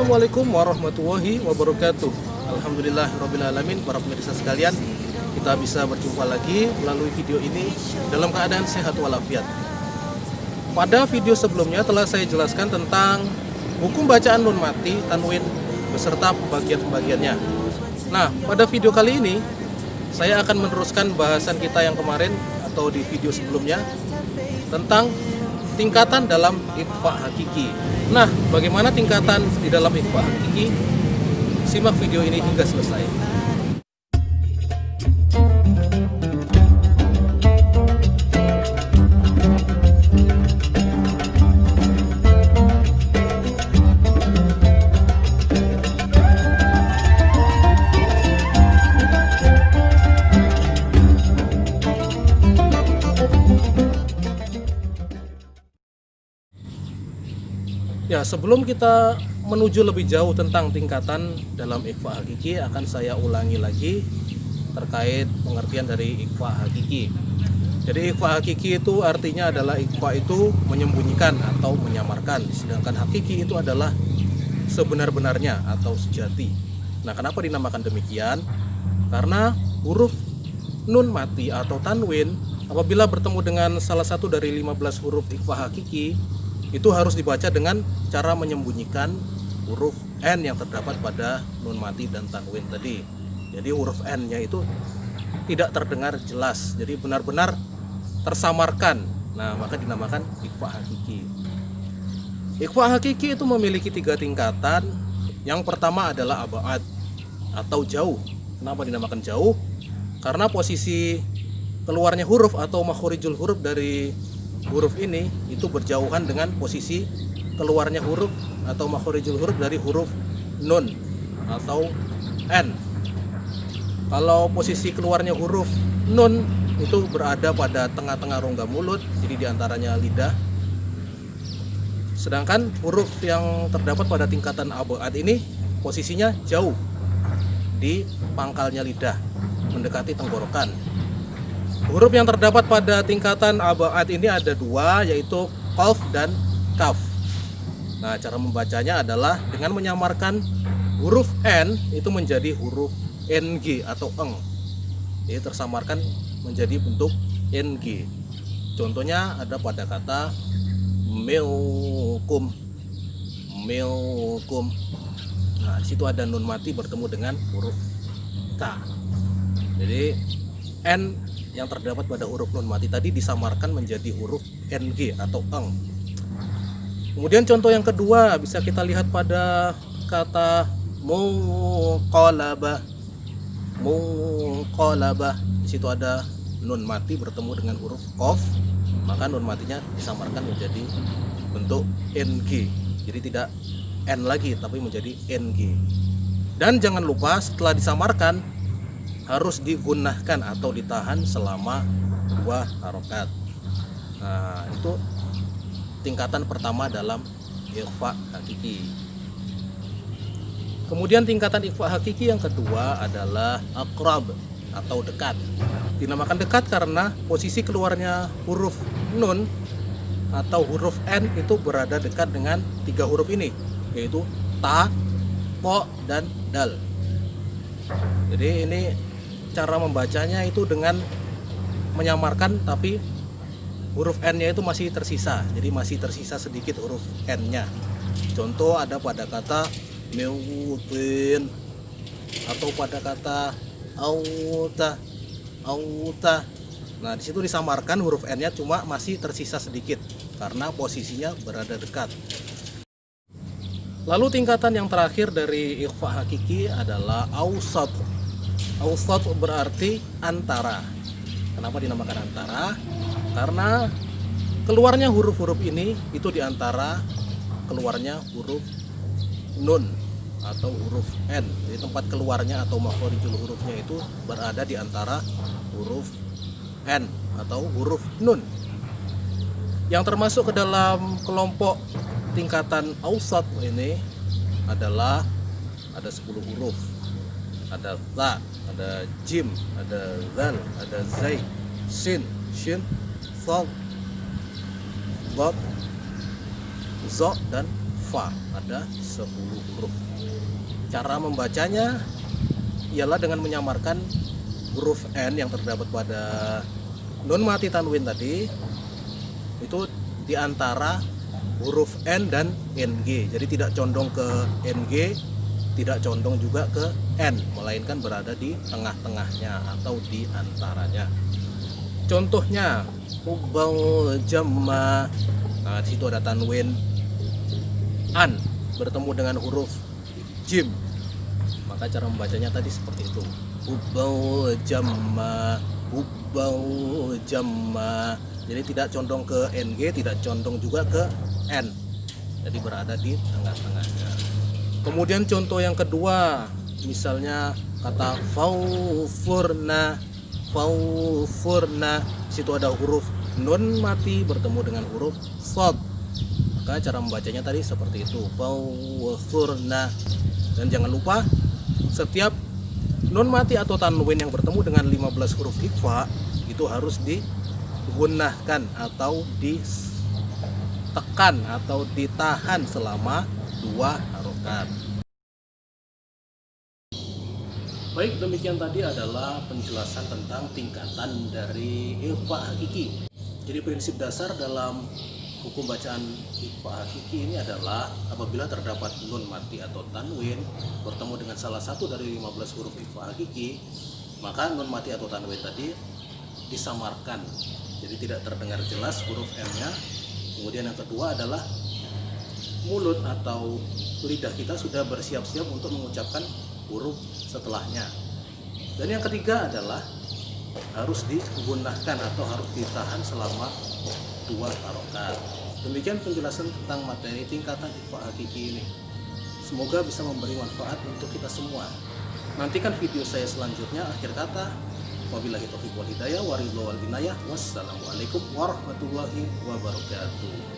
Assalamualaikum warahmatullahi wabarakatuh. Alhamdulillahirrabbilalamin. Para pemirsa sekalian, kita bisa berjumpa lagi melalui video ini dalam keadaan sehat walafiat. Pada video sebelumnya telah saya jelaskan tentang hukum bacaan nun mati tanwin beserta pembagian-pembagiannya. Nah, pada video kali ini saya akan meneruskan bahasan kita yang kemarin atau di video sebelumnya tentang tingkatan dalam ikhfa hakiki. Nah, bagaimana tingkatan di dalam ikhfa hakiki? Simak video ini hingga selesai. Ya, sebelum kita menuju lebih jauh tentang tingkatan dalam ikhfa hakiki, akan saya ulangi lagi terkait pengertian dari ikhfa hakiki. Jadi ikhfa hakiki itu artinya adalah ikhfa itu menyembunyikan atau menyamarkan, sedangkan hakiki itu adalah sebenar-benarnya atau sejati. Nah, kenapa dinamakan demikian? Karena huruf nun mati atau tanwin apabila bertemu dengan salah satu dari 15 huruf ikhfa hakiki, itu harus dibaca dengan cara menyembunyikan huruf N yang terdapat pada nun mati dan tanwin tadi. Jadi huruf N-nya itu tidak terdengar jelas, jadi benar-benar tersamarkan. Nah, maka dinamakan ikhfa hakiki. Ikhfa hakiki itu memiliki 3 tingkatan. Yang pertama adalah abad atau jauh. Kenapa dinamakan jauh? Karena posisi keluarnya huruf atau makhorijul huruf dari huruf ini itu berjauhan dengan posisi keluarnya huruf atau makhorijul huruf dari huruf nun atau N. Kalau posisi keluarnya huruf nun itu berada pada tengah-tengah rongga mulut, jadi diantaranya lidah. Sedangkan huruf yang terdapat pada tingkatan abad ini posisinya jauh di pangkalnya lidah, mendekati tenggorokan. Huruf yang terdapat pada tingkatan abad ini ada 2, yaitu qaf dan kaf. Nah, cara membacanya adalah dengan menyamarkan huruf N itu menjadi huruf NG atau eng. Jadi tersamarkan menjadi bentuk NG. Contohnya ada pada kata milkum. Milkum. Nah, di situ ada nun mati bertemu dengan huruf K. Jadi N yang terdapat pada huruf nun mati tadi disamarkan menjadi huruf NG atau eng. Kemudian contoh yang kedua bisa kita lihat pada kata munqalabah. Munqalabah. Di situ ada nun mati bertemu dengan huruf qaf, maka nun matinya disamarkan menjadi bentuk NG. Jadi tidak N lagi tapi menjadi NG. Dan jangan lupa setelah disamarkan harus digunakan atau ditahan selama 2 harokat. Nah, itu tingkatan pertama dalam ikhfa hakiki. Kemudian tingkatan ikhfa hakiki yang kedua adalah aqrab atau dekat. Dinamakan dekat karena posisi keluarnya huruf nun atau huruf N itu berada dekat dengan 3 huruf ini, yaitu ta, po, dan dal. Jadi ini cara membacanya itu dengan menyamarkan, tapi huruf N-nya itu masih tersisa. Jadi masih tersisa sedikit huruf N-nya. Contoh ada pada kata mewutin atau pada kata auta. Auta. Nah, di situ disamarkan huruf N-nya cuma masih tersisa sedikit karena posisinya berada dekat. Lalu tingkatan yang terakhir dari ikhfa hakiki adalah awsat. Awsat berarti antara. Kenapa dinamakan antara? Karena keluarnya huruf-huruf ini itu diantara keluarnya huruf nun atau huruf N. Jadi tempat keluarnya atau makhorijul hurufnya itu berada di antara huruf N atau huruf nun. Yang termasuk ke dalam kelompok tingkatan awsat ini adalah ada 10 huruf. Ada ta, ada jim, ada zal, ada zai, sin, shin, sad, dad, za, dan fa, ada 10 huruf. Cara membacanya ialah dengan menyamarkan huruf N yang terdapat pada nun mati tanwin tadi itu diantara huruf N dan NG. Jadi tidak condong ke NG, tidak condong juga ke N, melainkan berada di tengah-tengahnya atau di antaranya. Contohnya ubal jamma. Nah, di situ ada tanwin an bertemu dengan huruf jim. Maka cara membacanya tadi seperti itu. Ubal jamma, ubal jamma. Jadi tidak condong ke NG, tidak condong juga ke N. Jadi berada di tengah-tengahnya. Kemudian contoh yang kedua, misalnya kata faufurna, faufurna. Situ ada huruf nun mati bertemu dengan huruf shad. Maka cara membacanya tadi seperti itu, faufurna. Dan jangan lupa setiap nun mati atau tanwin yang bertemu dengan 15 huruf ikhfa itu harus digunakan atau ditekan atau ditahan selama 2 harokat. Baik, demikian tadi adalah penjelasan tentang tingkatan dari ikhfa hakiki. Jadi prinsip dasar dalam hukum bacaan ikhfa hakiki ini adalah apabila terdapat nun mati atau tanwin bertemu dengan salah satu dari 15 huruf ikhfa hakiki, maka nun mati atau tanwin tadi disamarkan. Jadi tidak terdengar jelas huruf M-nya. Kemudian yang kedua adalah mulut atau lidah kita sudah bersiap-siap untuk mengucapkan huruf setelahnya. Dan yang ketiga adalah harus digunakan atau harus ditahan selama 2 harokat. Demikian penjelasan tentang materi tingkatan ikhfa hakiki ini. Semoga bisa memberi manfaat untuk kita semua. Nantikan video saya selanjutnya. Akhir kata, wabillahi taufiq wal hidayah, waridho wal inayah. Wassalamualaikum warahmatullahi wabarakatuh.